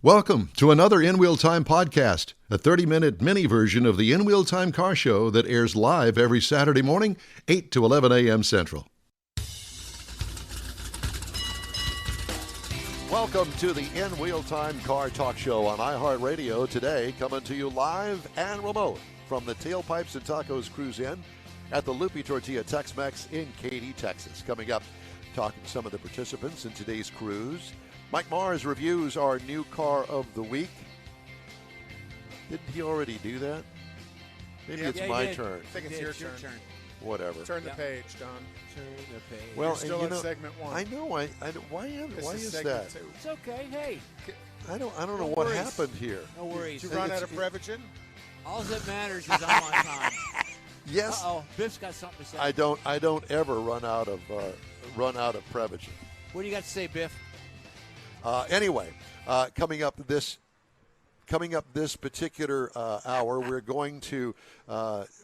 Welcome to another In Wheel Time podcast, a 30-minute mini version of the In Wheel Time car show that airs live every Saturday morning, 8 to 11 a.m. Central. Welcome to the In Wheel Time Car Talk Show on iHeartRadio. Today, coming to you live and remote from the Tailpipes and Tacos Cruise Inn at the Loopy Tortilla Tex-Mex in Katy, Texas. Coming up, talking to some of the participants in today's cruise. Mike Mars reviews our new car of the week. Didn't he already do that? Maybe it's my turn. I think it's your turn. Whatever. Turn the page, Don. Turn the page. Well, You're still in segment one. I know. Why is segment that? two. It's okay. Hey, I don't know No what worries. happened here. no worries. Did you run out of Prevagen? All that matters is I'm on time. Yes. Uh-oh, Biff's got something to say. I don't ever run out of Prevagen. What do you got to say, Biff? Anyway, coming up this particular hour, we're going to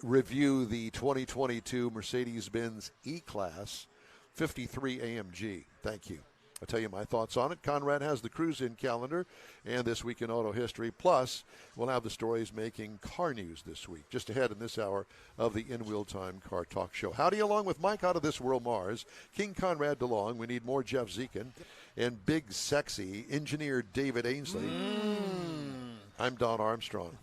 review the 2022 Meredes-Benz E-Class 53 AMG. Thank you. I'll tell you my thoughts on it. Conrad has the cruise-in calendar and This Week in Auto History. Plus, we'll have the stories making car news this week, just ahead in this hour of the In Wheel Time Car Talk Show. Howdy, along with Mike Out of This World Mars, King Conrad DeLong, we need more Jeff Zekin, and Big Sexy Engineer David Ainsley. I'm Don Armstrong.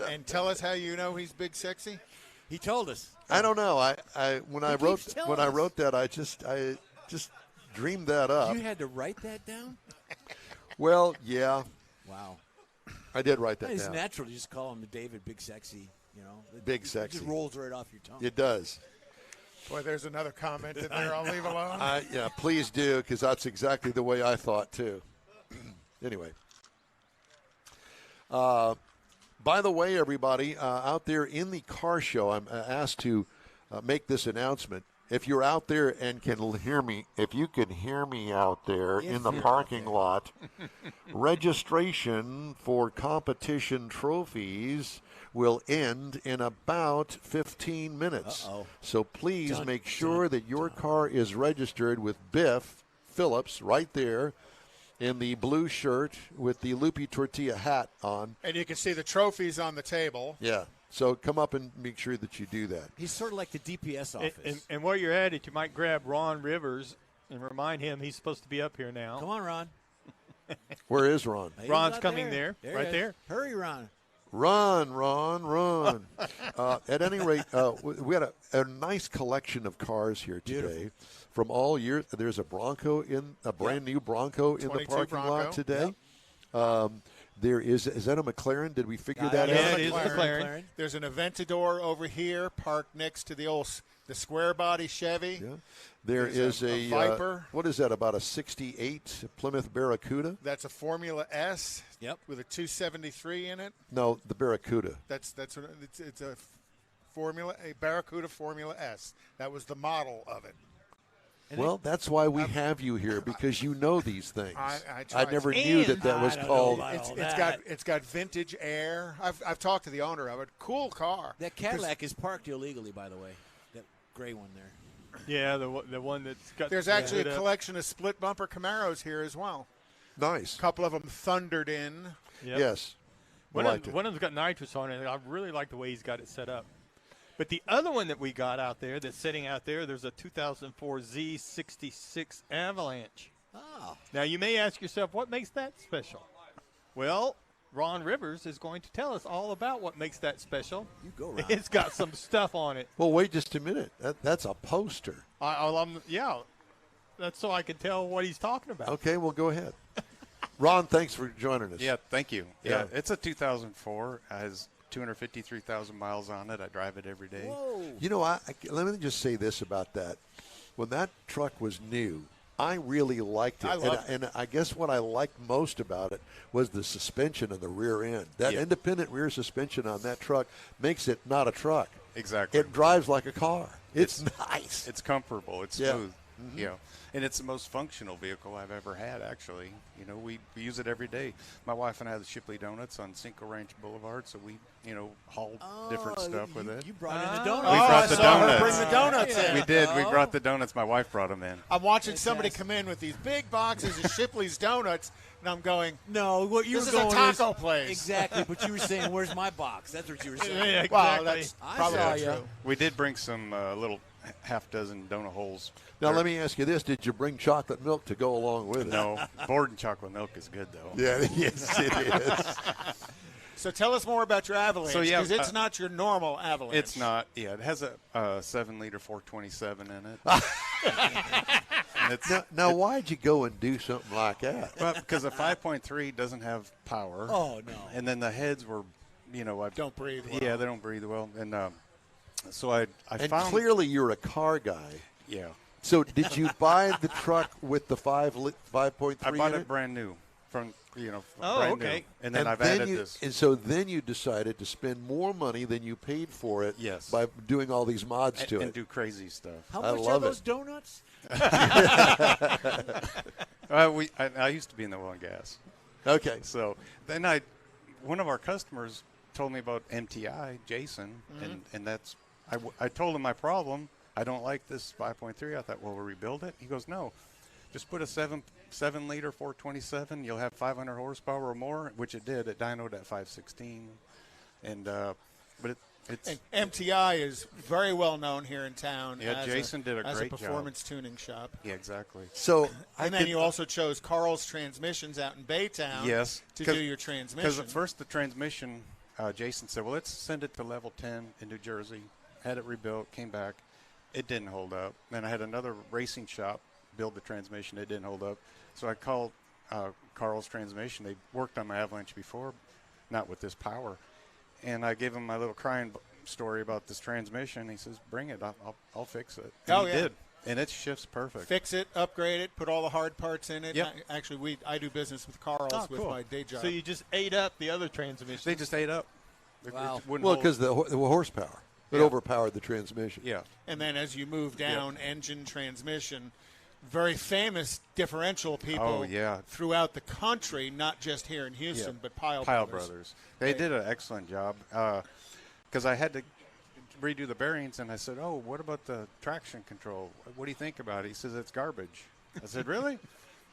And tell us how you know he's big sexy. He told us. I don't know. When I wrote that, I just dreamed that up. You had to write that down? Well, yeah, Wow. I did write that It's down. natural to just call him David Big Sexy. You know, Big It Sexy. just rolls right off your tongue. It does. Boy, there's another comment in there I'll leave alone. Yeah, please do, because that's exactly the way I thought too. Anyway. By the way, everybody out there in the car show, I'm asked to make this announcement. If you're out there and can hear me, if you can hear me out there in the parking lot, registration for competition trophies will end in about 15 minutes. Uh-oh. So please make sure that your car is registered with Biff Phillips right there in the blue shirt with the Loopy Tortilla hat on. And you can see the trophies on the table. Yeah. So come up and make sure that you do that. He's sort of like the DPS office. And while you're at it, you might grab Ron Rivers and remind him he's supposed to be up here now. Come on, Ron. Where is Ron? He's Ron's out coming there, right he is. there. Hurry, Ron. Run. At any rate, we had a nice collection of cars here today. Beautiful. From all years. There's a brand new Bronco in the 22 parking Bronco. lot today. There is that a McLaren? Did we figure that yeah, out? it is McLaren. There's an Aventador over here parked next to the square body Chevy. Yeah. There's a Viper. What is that, about a 68 Plymouth Barracuda? That's a Formula S. Yep. With a 273 in it. No, the Barracuda. That's what it's a Barracuda Formula S. That was the model of it. Well, that's why we have you here, because you know these things. I never knew that was called. It's got vintage air. I've talked to the owner of it. Cool car. That Cadillac is parked illegally, by the way. That gray one there. Yeah, the one that's got. There's actually a collection of split bumper Camaros here as well. Nice. A couple of them thundered in. Yep. Yes. One of them's got nitrous on it. I really like the way he's got it set up. But the other one that we got out there that's sitting out there, there's a 2004 Z66 Avalanche. Oh. Now, you may ask yourself, what makes that special? Well, Ron Rivers is going to tell us all about what makes that special. You go, Ron. It's got some stuff on it. Well, wait just a minute. That's a poster. Yeah, that's so I can tell what he's talking about. Okay, well, go ahead. Ron, thanks for joining us. Yeah, thank you. Yeah. It's a 2004. It has 253,000 miles on it. I drive it every day. Whoa. You know, let me just say this about that. When that truck was new, I really liked it. And I guess what I liked most about it was the suspension in the rear end. That independent rear suspension on that truck makes it not a truck. Exactly. It drives like a car. It's nice. It's comfortable. It's Yeah. smooth. Mm-hmm. Yeah, and it's the most functional vehicle I've ever had. Actually, we use it every day. My wife and I have the Shipley Donuts on Cinco Ranch Boulevard, so we haul different stuff with it. You brought in the donuts. We brought the saw her donuts. bring the donuts in. We did. We brought the donuts. My wife brought them in. I'm watching somebody come in with these big boxes of Shipley's donuts, and I'm going, No, what you this were is a going taco place. Exactly, but you were saying, "Where's my box?" That's what you were saying. Yeah, Well, exactly. that's I probably saw not ya. true. We did bring some little half dozen donut holes. Now, let me ask you this. Did you bring chocolate milk to go along with it? No, Borden chocolate milk is good though. Yeah, yes, it is. So tell us more about your Avalanche, So, yeah, because it's not your normal Avalanche. It's not. Yeah, it has a 7-liter 427 in it. And it's, Now, why'd you go and do something like that? well, because the 5.3 doesn't have power. Oh no. And then the heads were, I Don't breathe well. Yeah, they don't breathe well. And so I And found. clearly you're a car guy. Yeah. So did you buy the truck with the 5.3 I bought in it brand new from, Oh, brand okay. new. And then I've added this. And so then you decided to spend more money than you paid for it Yes. by doing all these mods to and it. do crazy stuff. How I much are love those it. donuts? I used to be in the oil and gas. Okay. So then one of our customers told me about MTI, Jason, and that's I told him my problem. I don't like this 5.3. I thought, well, we'll rebuild it. He goes, no, just put a 7-liter 427. You'll have 500 horsepower or more, which it did. It dynoed at 516, and but it's And MTI is very well known here in town. Yeah, as Jason did a as great a job. performance tuning shop. yeah, exactly. So And then you also chose Carl's Transmissions out in Baytown. Yes, to do your transmission. Because at first the transmission, Jason said, well, let's send it to level 10 in New Jersey. Had it rebuilt, came back. It didn't hold up. Then I had another racing shop build the transmission. It didn't hold up. So I called Carl's Transmission. They worked on my Avalanche before, not with this power. And I gave him my little crying story about this transmission. He says, bring it. I'll fix it. And he did. And it shifts perfect. Fix it, upgrade it, put all the hard parts in it. Yep. Actually, I do business with Carl's with cool. my day job. So you just ate up the other transmission. They just ate up. It Wow. wouldn't well, hold. because the horsepower. It Yeah. overpowered the transmission. Yeah. And then as you move down, engine, transmission, very famous differential people Oh, yeah. throughout the country, not just here in Houston, Yeah. but Pyle Brothers. They did an excellent job because I had to redo the bearings, and I said, oh, what about the traction control? What do you think about it? He says, it's garbage. I said, really?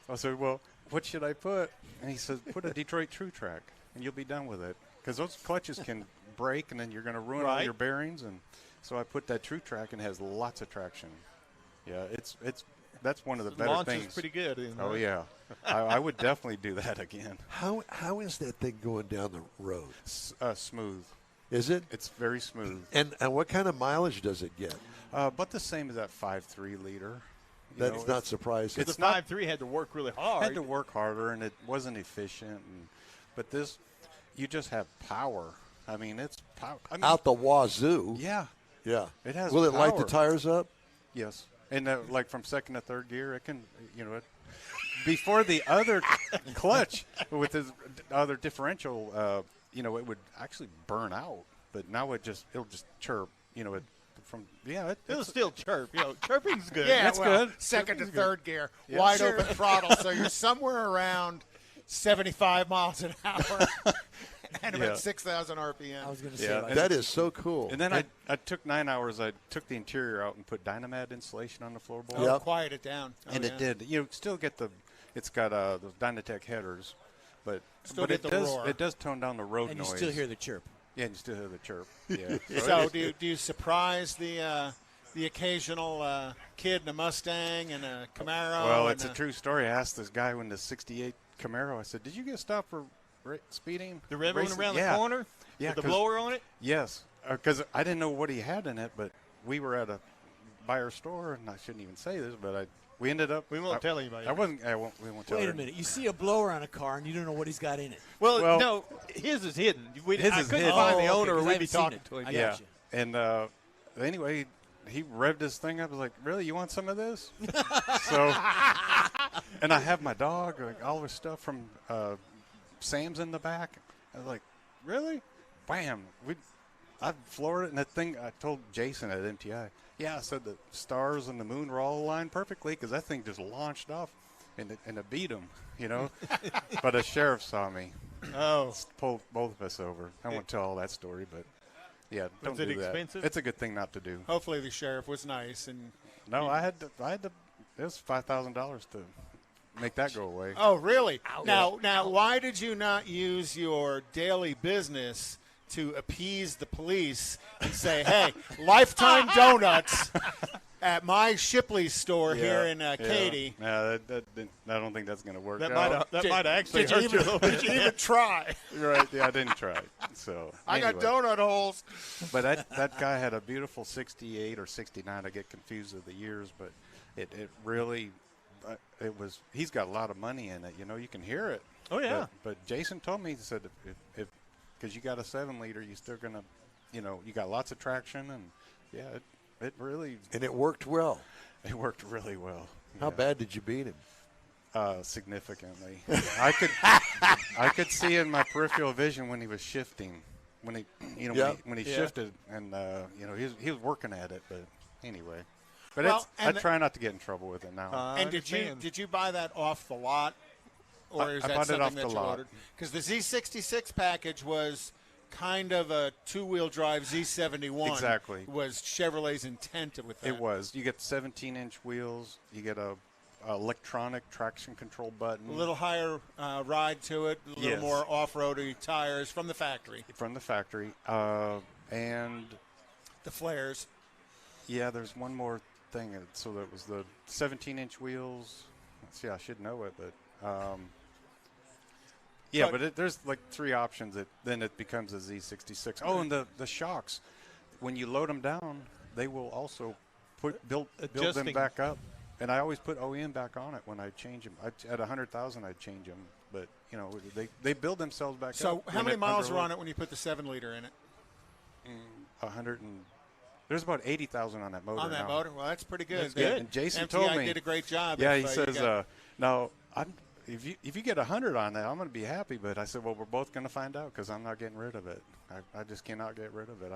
I said, well, what should I put? And he says, put a Detroit True Track, and you'll be done with it. Because those clutches can break, and then you're going to ruin all Right. your bearings. And so I put that True Track, and it has lots of traction. Yeah, that's one of the better Launch things. is pretty good. Isn't Oh, it? yeah. I would definitely do that again. How is that thing going down the road? Smooth. Is it? It's very smooth. And what kind of mileage does it get? But the same as that 5.3 liter. That's not surprising. The It's not- 5.3 had to work really I hard. had to work harder, and it wasn't efficient. But this, you just have power. I mean, it's power. I mean, Out the wazoo. Yeah. Yeah. It has Will it light the power. tires up? Yes. And like from second to third gear, it can, before the other clutch with the other differential, it would actually burn out. But now it'll just chirp, It'll still chirp. Chirping's good. Yeah, That's well, good. second to Chirping's good. third gear, Yeah. wide Sure. open throttle, so you're somewhere around 75 miles an hour and about Yeah. 6,000 RPM. I was going to say Yeah, like That is so cool. And then I took 9 hours. I took the interior out and put Dynamad insulation on the floorboard. Yep. Quiet it down. And it did. You still get it's got those Dynatech headers, but Still but get it the does roar. it does tone down the road and noise. you still hear the chirp. Yeah, and you still hear the chirp. Yeah. So do you surprise the occasional kid in a Mustang and a Camaro? Well, and it's a true story. I asked this guy in the '68 Camaro. I said, "Did you get stopped for speeding?" The red one Racing?" around Yeah. the corner Yeah, with the 'cause- blower on it? Yes, because I didn't know what he had in it, but we were at a buyer store, and I shouldn't even say this, but we ended up. We won't tell anybody. We won't tell. Wait her. a minute. You see a blower on a car, and you don't know what he's got in it. Well, Well- no, his is hidden. His I is couldn't hidden. find the Oh, owner, okay, or 'cause I we'd be haven't seen talking it. to him. I Yeah, got you. and anyway, he revved this thing up. I was like, "Really, you want some of this?" So, and I have my dog, like, all his stuff from Sam's in the back. I was like, "Really?" Bam! I floored it, and that thing. I told Jason at MTI, Yeah, so the stars and the moon were all aligned perfectly because that thing just launched off and it beat him, you know. But a sheriff saw me. Oh. Pulled both of us over. I won't tell all that story, but yeah, don't Was it do that. expensive? It's a good thing not to do. Hopefully the sheriff was nice. And No, I had to. It was $5,000 to make that go away. Oh, really? Now, why did you not use your daily business to appease the police and say, "Hey, Lifetime Donuts at my Shipley store here in Katy"? Yeah, I don't think that's going to work. That out. might actually Did you hurt you a little bit. did you even try? Right? Yeah, I didn't try. So I got anyway. donut holes. But that guy had a beautiful 68 or 69. I get confused with the years, but it really it was. He's got a lot of money in it. You know, you can hear it. Oh, yeah. But Jason told me, he said if because you got a 7-liter, you're still gonna, you know, you got lots of traction, and yeah, it really. And it worked well. It worked really well. How bad did you beat him? Significantly. I could see in my peripheral vision when he was shifting, when he, you know, when he shifted, and you know, he was working at it. But anyway, but Well, I try not to get in trouble with it now. And did you buy that off the lot, or is I that bought it something off that the you lot. ordered? Because the Z66 package was kind of a two-wheel drive Z71. Exactly. Was Chevrolet's intent with that? It was. You get 17-inch wheels. You get a electronic traction control button. A little higher ride to it, a little more off-roady tires from the factory. From the factory, and The flares. yeah, there's one more thing. So that was the 17-inch wheels. Let's see, I should know it, but yeah, but there's like 3 options. Then it becomes a Z66. Oh, and the shocks. When you load them down, they will also build them back up. And I always put OEM back on it when I change them. At 100,000, I'd change them. But you know, they build themselves back up. So how many miles are on it when you put the 7-liter in it? 100 and there's about 80,000 on that motor. On that now. motor? Well, that's pretty good. That's good. And Jason MTI told me did a great job. Yeah, if, he you says, got- "Now, if you get 100 on that, I'm going to be happy." But I said, "Well, we're both going to find out because I'm not getting rid of it. I just cannot get rid of it.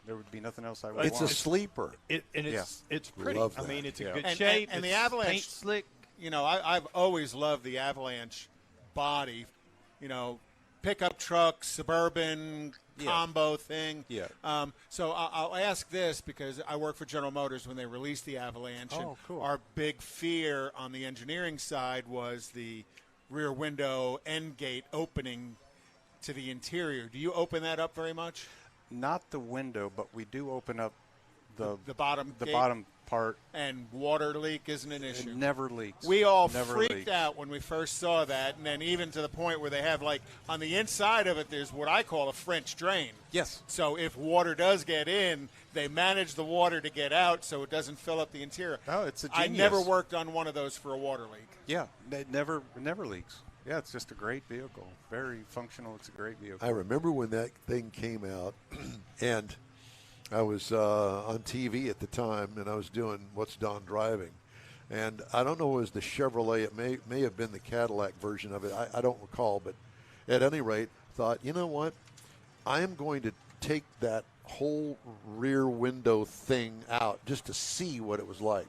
There would be nothing else I would It's want." a sleeper. It's pretty. Love I that. mean, it's a Yeah. good And- shape. and the it's Avalanche- paint slick. You know, I've always loved the Avalanche body. You know, pickup truck, suburban combo thing. Yeah. So I'll ask this because I work for General Motors when they released the Avalanche. Oh, and cool. Our big fear on the engineering side was the rear window end gate opening to the interior. Do you open that up very much? Not the window, but we do open up the bottom the gate? bottom part. And water leak isn't an issue. It never leaks. We all Never freaked leaks. out when we first saw that, and then even to the point where they have, like, on the inside of it, there's what I call a French drain. Yes. So if water does get in, they manage the water to get out so it doesn't fill up the interior. Oh, it's a I genius. never worked on one of those for a water leak. Yeah, it never leaks. Yeah, it's just a great vehicle. Very functional. It's a great vehicle. I remember when that thing came out, and I was on TV at the time, and I was doing What's Don Driving. And I don't know if it was the Chevrolet. It may have been the Cadillac version of it. I don't recall. But at any rate, thought, you know what? I am going to take that whole rear window thing out just to see what it was like.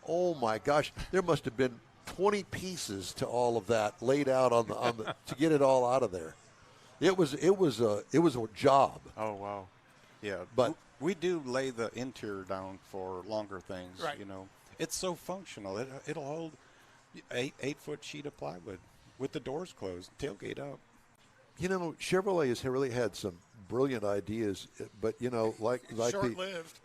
Oh, my gosh. There must have been 20 pieces to all of that laid out on the to get it all out of there. It was a job. Oh, wow. Yeah, But- we do lay the interior down for longer things. Right. You know, it's so functional. It'll hold 8-foot sheet of plywood with the doors closed, tailgate up. You know, Chevrolet has really had some brilliant ideas, but you know, like Short-lived.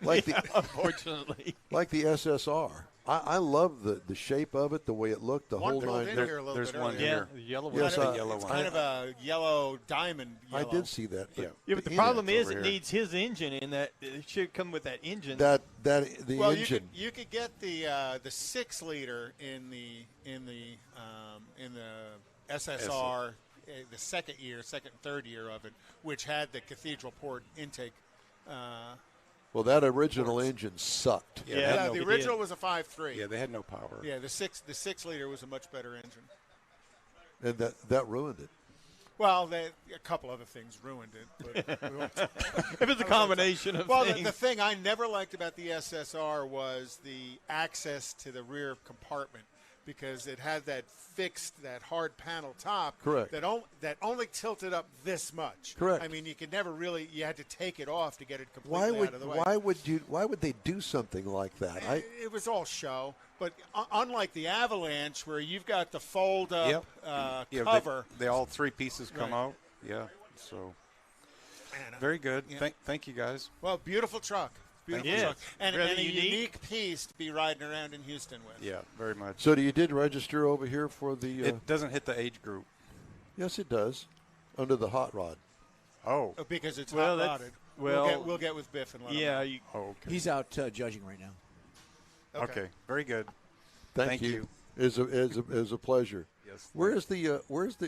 Unfortunately. like the SSR. I love the shape of it, the way it looked, the One whole pulled nine. in here a little there's bit one earlier. here. The yellow one. Yes, Kind of a- yellow it's one. kind of a yellow diamond I yellow. did see that. Yeah. Yeah, but the you problem know, is over it here. needs his engine in that. It should come with that engine. the Well, engine. you could get the 6-liter in the SSR, the second and third year of it, which had the cathedral port intake. Well, that original engine sucked. Yeah, Yeah, no, the it original did. was a 5.3. Yeah, they had no power. Yeah, the 6-liter was a much better engine. And that ruined it. Well, a couple other things ruined it. But we won't If it's a combination of well, things. the thing I never liked about the SSR was the access to the rear compartment, because it had that hard panel top. Correct. That only tilted up this much. Correct. I mean, you could never really. You had to take it off to get it completely out of the way. Why would they do something like that? It was all show, but unlike the Avalanche, where you've got the fold-up cover. They all three pieces come Right. out. Yeah. So Man, very good. Yeah. Thank you guys. Well, beautiful truck. Beautiful you. truck. And Really a unique. unique piece to be riding around in Houston with. Yeah, very much. So you did register over here for the? It doesn't hit the age group. Yes, it does. Under the hot rod. Oh. Because it's Well, hot that's- rodded. well- We'll get with Biff and let him Yeah, know. you, Oh, okay. He's out judging right now. Okay. Very good. Thank you. Is a pleasure. Yes. Where's the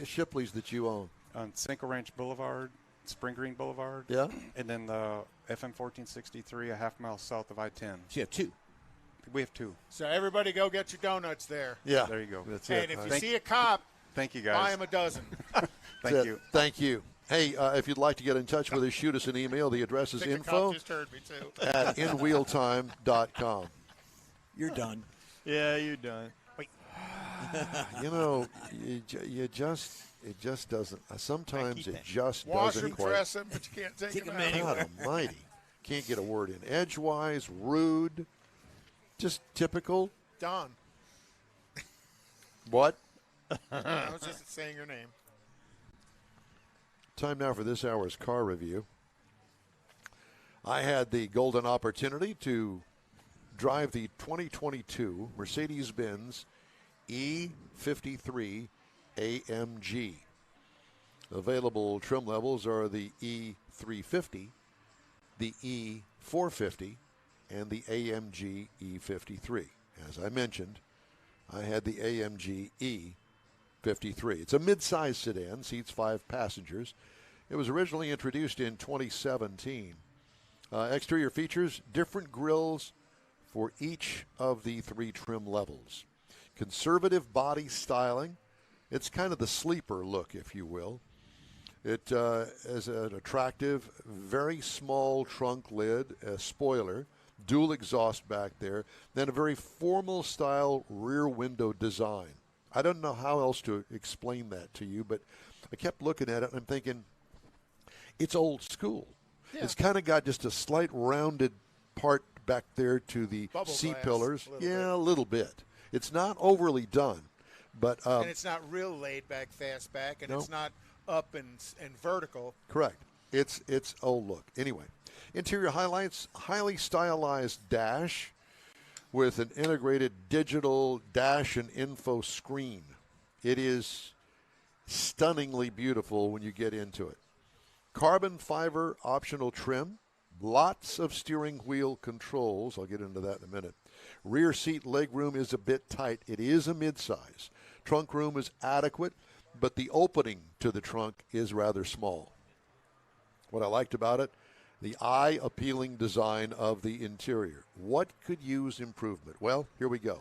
Shipleys that you own? On Cinco Ranch Boulevard, Spring Green Boulevard. Yeah. And then the FM 1463, a half mile south of I-10. So you have two. We have two. So everybody go get your donuts there. Yeah. There you go. That's And it. if you see a cop, Thank you, buy guys. him a dozen. That's Thank it. you. Thank you. Hey, if you'd like to get in touch with us, shoot us an email. The address is I think the info cop just heard me, too. at inwheeltime.com. You're done. yeah, you're done. You know, it just doesn't. Sometimes it just Wash doesn't them, quite. dress them, but you can't take Take them them out. anywhere. God Almighty, can't get a word in. Edgewise, rude, just typical. Don. What? I was just saying your name. Time now for this hour's car review. I had the golden opportunity to drive the 2022 Mercedes-Benz E53 AMG. Available trim levels are the E350, the E450, and the AMG E53. As I mentioned, I had the AMG E53. It's a mid-size sedan, seats 5 passengers. It was originally introduced in 2017. Exterior features, different grills for each of the 3 trim levels. Conservative body styling. It's kind of the sleeper look, if you will. It is an attractive, very small trunk lid, a spoiler, dual exhaust back there, then a very formal style rear window design. I don't know how else to explain that to you, but I kept looking at it and I'm thinking, it's old school. Yeah. It's kind of got just a slight rounded part back there to the Bubble seat glass, pillars. a little Yeah, bit. a little bit. It's not overly done, but And it's not real laid back, fast back, and No. it's not up and vertical. correct. It's old look. Anyway, interior highlights, highly stylized dash with an integrated digital dash and info screen. It is stunningly beautiful when you get into it. Carbon fiber optional trim, lots of steering wheel controls. I'll get into that in a minute. Rear seat legroom is a bit tight. It is a midsize. Trunk room is adequate, but the opening to the trunk is rather small. What I liked about it, the eye-appealing design of the interior. What could use improvement? Well, here we go.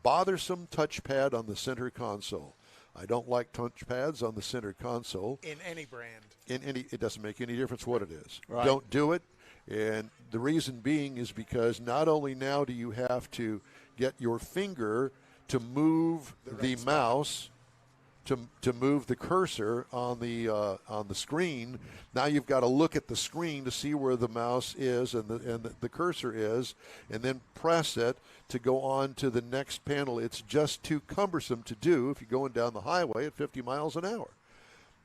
Bothersome touchpad on the center console. I don't like touchpads on the center console. In any brand. It doesn't make any difference what it is. Right. Don't do it. And the reason being is because not only now do you have to get your finger to move the mouse, to move the cursor on the screen. Now you've got to look at the screen to see where the mouse is and the cursor is, and then press it to go on to the next panel. It's just too cumbersome to do if you're going down the highway at 50 miles an hour.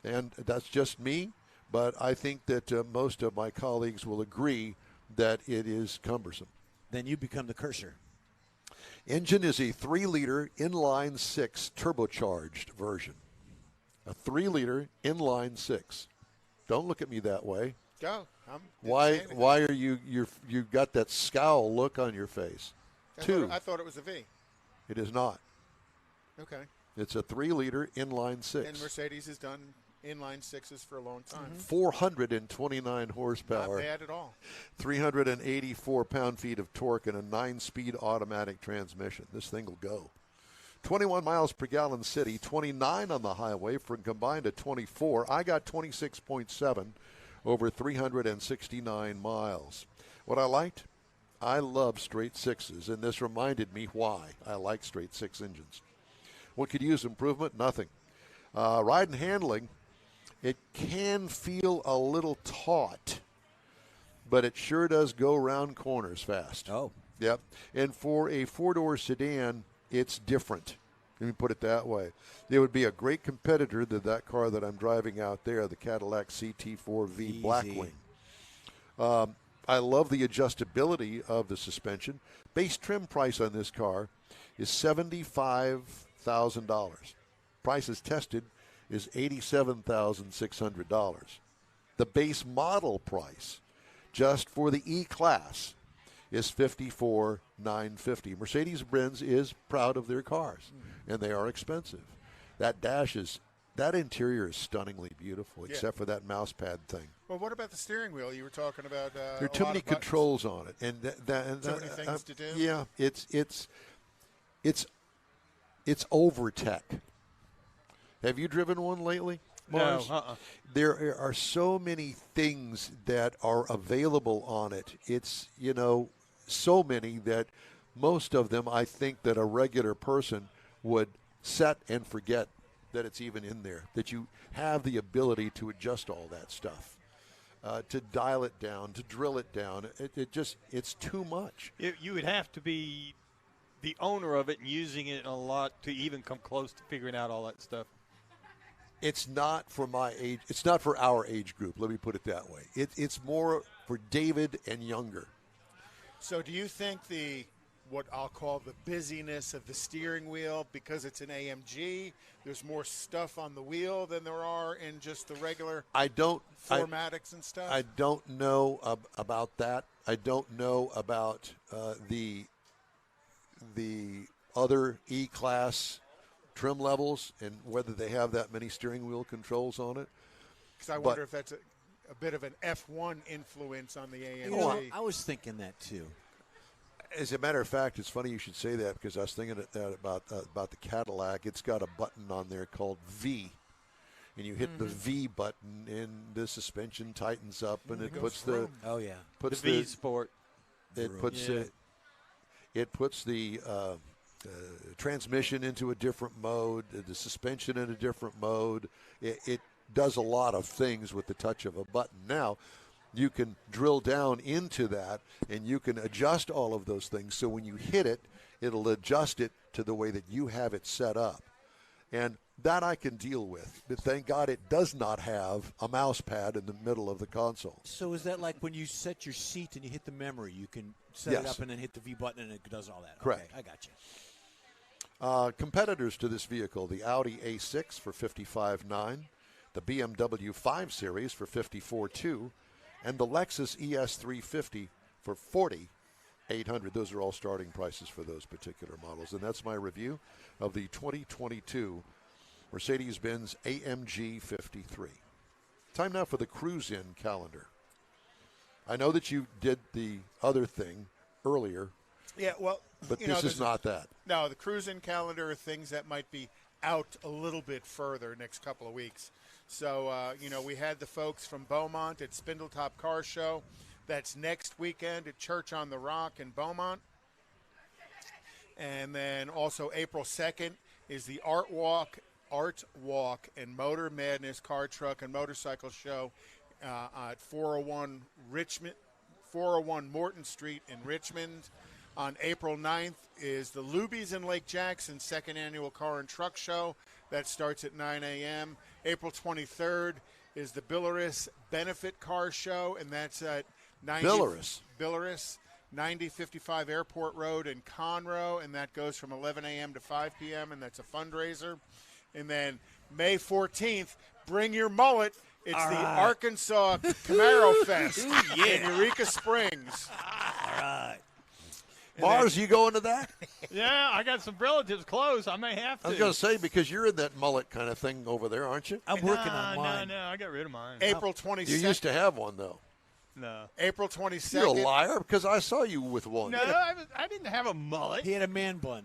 And that's just me, but I think that most of my colleagues will agree that it is cumbersome. Then you become the cursor. Engine is a 3-liter inline-6 turbocharged version. A 3-liter inline-6. Don't look at me that way. Go. Why are you got that scowl look on your face? I thought it was a V. It is not. Okay. It's a 3-liter inline-6. And Mercedes has done inline 6s for a long time. 429 horsepower. Not bad at all. 384 pound-feet of torque and a 9-speed automatic transmission. This thing will go. 21 miles per gallon city, 29 on the highway for a combined of 24. I got 26.7 over 369 miles. What I liked? I love straight sixes, and this reminded me why I like straight six engines. What could use improvement? Nothing. Ride and handling, it can feel a little taut, but it sure does go around corners fast. Oh. Yep. And for a four-door sedan, it's different. Let me put it that way. It would be a great competitor to that car that I'm driving out there, the Cadillac CT4V Easy. Blackwing. I love the adjustability of the suspension. Base trim price on this car is $75,000. Price as tested is $87,600. The base model price just for the E-Class is $54,950. Mercedes-Benz is proud of their cars, and they are expensive. That interior is stunningly beautiful, except for that mouse pad thing. Well, what about the steering wheel? You were talking about. There are too many controls on it, and too many things to do. Yeah, it's over tech. Have you driven one lately, Mars? No. There are so many things that are available on it. It's so many that most of them I think that a regular person would set and forget that it's even in there, that you have the ability to adjust all that stuff, to dial it down, to drill it down. It's too much. You would have to be the owner of it and using it a lot to even come close to figuring out all that stuff. It's not for my age. It's not for our age group. Let me put it that way. It's more for David and younger. So do you think what I'll call the busyness of the steering wheel, because it's an AMG, there's more stuff on the wheel than there are in just the regular formatics and stuff? I don't know about that. I don't know about the other E-Class trim levels and whether they have that many steering wheel controls on it. Because I wonder if that's a bit of an F1 influence on the AMG. You know, I was thinking that too. As a matter of fact, it's funny you should say that, because I was thinking that about the Cadillac. It's got a button on there called V, and you hit the V button, and the suspension tightens up, and it puts the V Sport. It puts the transmission into a different mode, the suspension in a different mode. It does a lot of things with the touch of a button. Now, you can drill down into that, and you can adjust all of those things. So when you hit it, it'll adjust it to the way that you have it set up. And that I can deal with. But thank God it does not have a mouse pad in the middle of the console. So is that like when you set your seat and you hit the memory, you can set it up and then hit the V button and it does all that? Correct. Okay, I got you. Competitors to this vehicle, the Audi A6 for $55,900, the BMW 5 Series for $54,200, and the Lexus ES350 for $40,800. Those are all starting prices for those particular models. And that's my review of the 2022 Mercedes-Benz AMG 53. Time now for the cruise-in calendar. I know that you did the other thing earlier. Yeah, well, but this is not that. No, the cruise-in calendar are things that might be out a little bit further next couple of weeks. So, we had the folks from Beaumont at Spindletop Car Show. That's next weekend at Church on the Rock in Beaumont. And then also April 2nd is the Art Walk and Motor Madness Car, Truck, and Motorcycle Show at 401 Morton Street in Richmond. On April 9th is the Lubies in Lake Jackson second annual Car and Truck Show. That starts at 9 a.m. April 23rd is the Billerus Benefit Car Show, and that's at 9055 Airport Road in Conroe, and that goes from 11 a.m. to 5 p.m., and that's a fundraiser. And then May 14th, bring your mullet. It's Arkansas Camaro Fest in Eureka Springs. All right. Mars, you going to that? Yeah, I got some relatives close. I may have to. I was going to say, because you're in that mullet kind of thing over there, aren't you? I'm working on mine. No, I got rid of mine. April 22nd. You used to have one, though. No. April 22nd. You're a liar, because I saw you with one. No, I didn't have a mullet. He had a man bun.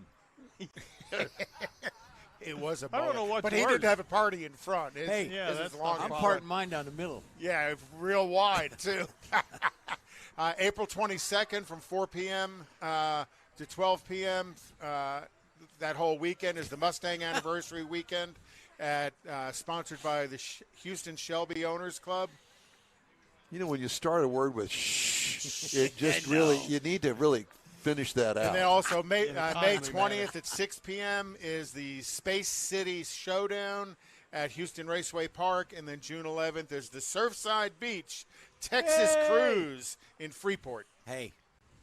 It was a I don't know what's but he worse. didn't have a party in front. Hey, yeah, his that's is long not I'm a parting mine down the middle. Yeah, real wide, too. April 22nd from 4 p.m. To 12 p.m. That whole weekend is the Mustang Anniversary Weekend, sponsored by the Houston Shelby Owners Club. You know, when you start a word with shh, it just really, you need to really finish that out. And then also May In a 20th timely manner. at 6 p.m. is the Space City Showdown at Houston Raceway Park. And then June 11th is the Surfside Beach Texas Cruise in Freeport. Hey,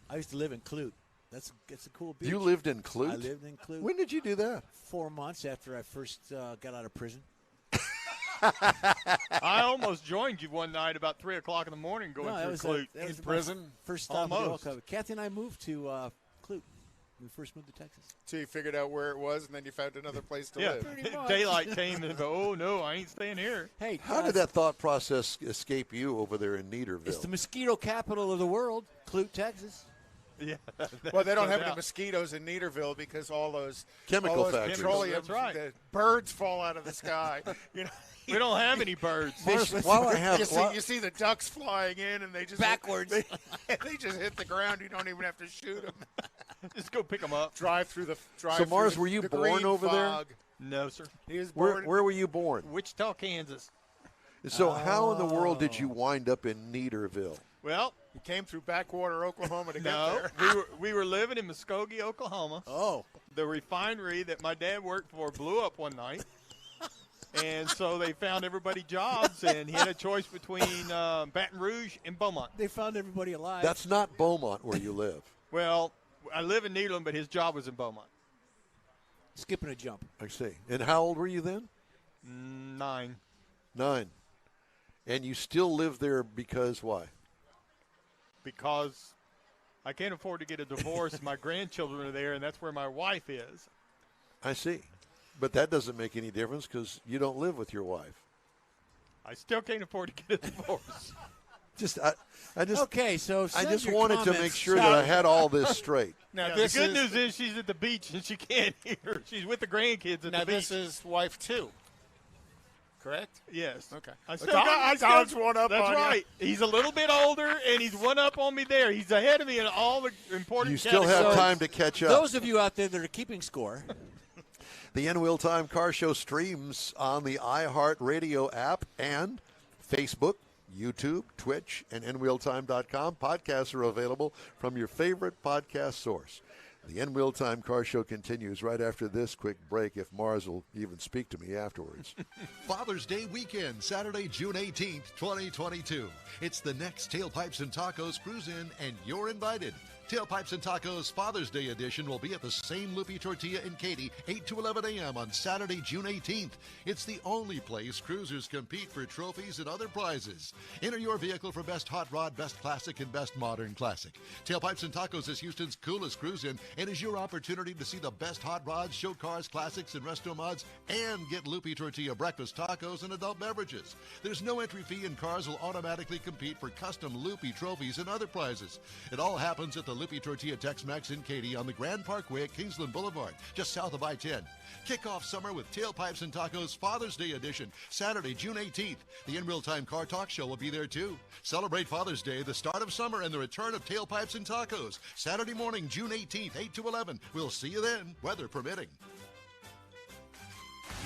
I used to live in Clute. That's a cool beach. You lived in Clute? I lived in Clute. When did you do that? 4 months after I first got out of prison. I almost joined you one night about 3 o'clock in the morning going that through was Clute. that was In my prison? First stop at the oil Almost. club. Kathy and I moved to Clute when we first moved to Texas. So you figured out where it was, and then you found another place to Yeah, live. Pretty much. daylight came and go, oh no, I ain't staying here. Hey, How did that thought process escape you over there in Neaterville? It's the mosquito capital of the world, Clute, Texas. Yeah, Well, they don't no have any doubt. mosquitoes in Neaterville because all those Chemical all those factories. petroleum, That's right. the birds fall out of the sky. You know, We don't have any birds. While I have, you see the ducks flying in, and they just Backwards. They just hit the ground. You don't even have to shoot them. Just go pick them up. Drive through the drive. So, through Mars, the- were you the born green over there? fog. No, sir. He was where born. were you born? Wichita, Kansas. So how in the world did you wind up in Neaterville? Well, He came through backwater Oklahoma to get no, there. we were living in Muskogee, Oklahoma. Oh. The refinery that my dad worked for blew up one night. And so they found everybody jobs, and he had a choice between Baton Rouge and Beaumont. They found everybody alive. That's not Beaumont where you live. Well, I live in Nederland, but his job was in Beaumont. skipping a jump. I see. And how old were you then? 9. 9. And you still live there because why? Because I can't afford to get a divorce. My grandchildren are there, and that's where my wife is. I see. But that doesn't make any difference because you don't live with your wife. I still can't afford to get a divorce. I just Okay, so I send just your wanted to comments. make sure that I had all this straight. Now Yeah, this the good is, news is she's at the beach, and she can't hear. She's with the grandkids at now the beach. this is wife 2. Correct? Yes. Okay. I Tom's one up That's on you. right. He's a little bit older, and he's one up on me there. He's ahead of me in all the important You still have categories. time to catch up. Those of you out there that are keeping score, The N Wheel Time Car Show streams on the iHeartRadio app and Facebook, YouTube, Twitch, and nwheeltime.com. Podcasts are available from your favorite podcast source. The N Wheel Time Car Show continues right after this quick break, if Mars will even speak to me afterwards. Father's Day weekend, Saturday, June 18th, 2022. It's the next Tailpipes and Tacos Cruise In, and you're invited. Tailpipes and Tacos Father's Day edition will be at the same Loopy Tortilla in Katy, 8 to 11 a.m. on Saturday, June 18th. It's the only place cruisers compete for trophies and other prizes. Enter your vehicle for Best Hot Rod, Best Classic, and Best Modern Classic. Tailpipes and Tacos is Houston's coolest cruise-in and is your opportunity to see the best hot rods, show cars, classics, and resto mods, and get Loopy Tortilla breakfast tacos and adult beverages. There's no entry fee, and cars will automatically compete for custom Loopy trophies and other prizes. It all happens at the Loopy Tortilla Tex-Mex in Katy on the Grand Parkway at Kingsland Boulevard, just south of I-10. Kick off summer with Tailpipes and Tacos Father's Day edition, Saturday, June 18th. The In Real Time Car Talk Show will be there too. Celebrate Father's Day, the start of summer, and the return of Tailpipes and Tacos. Saturday morning, June 18th, 8 to 11. We'll see you then, weather permitting.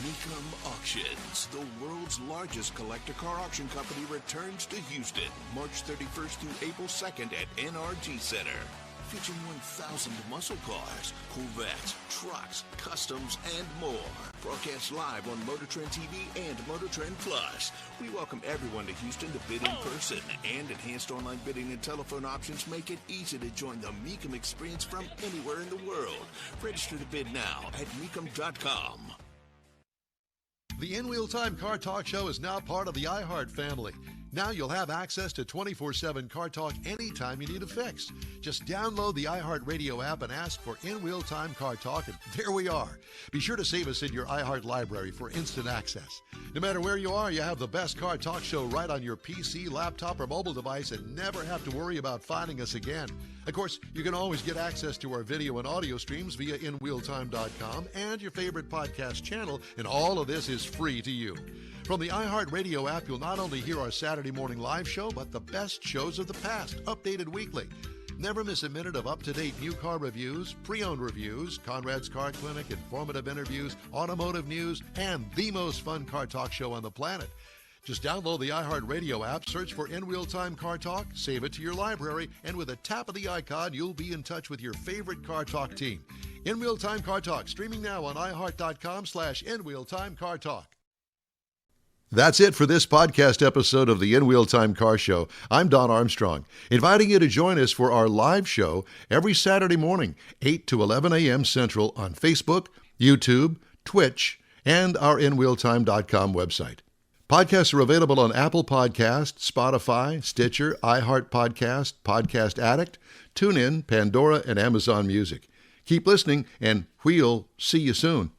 Mecum Auctions, the world's largest collector car auction company, returns to Houston March 31st through April 2nd at NRG Center. Featuring 1,000 muscle cars, Corvettes, trucks, customs, and more. Broadcast live on Motor Trend TV and Motor Trend Plus. We welcome everyone to Houston to bid in person, and enhanced online bidding and telephone options make it easy to join the Mecum experience from anywhere in the world. Register to bid now at mecum.com. The In Wheel Time Car Talk Show is now part of the iHeart family. Now you'll have access to 24/7 Car Talk anytime you need a fix. Just download the iHeartRadio app and ask for In Wheel Time Car Talk, and there we are. Be sure to save us in your iHeart library for instant access. No matter where you are, you have the best Car Talk show right on your PC, laptop, or mobile device and never have to worry about finding us again. Of course, you can always get access to our video and audio streams via InWheelTime.com and your favorite podcast channel, and all of this is free to you. From the iHeartRadio app, you'll not only hear our Saturday morning live show, but the best shows of the past, updated weekly. Never miss a minute of up-to-date new car reviews, pre-owned reviews, Conrad's Car Clinic, informative interviews, automotive news, and the most fun car talk show on the planet. Just download the iHeartRadio app, search for In Wheel Time Car Talk, save it to your library, and with a tap of the icon, you'll be in touch with your favorite Car Talk team. In Wheel Time Car Talk, streaming now on iHeart.com/InWheelTimeCarTalk. That's it for this podcast episode of the In Wheel Time Car Show. I'm Don Armstrong, inviting you to join us for our live show every Saturday morning, 8 to 11 a.m. Central on Facebook, YouTube, Twitch, and our InWheelTime.com website. Podcasts are available on Apple Podcasts, Spotify, Stitcher, iHeart Podcast, Podcast Addict, TuneIn, Pandora, and Amazon Music. Keep listening, and we'll see you soon.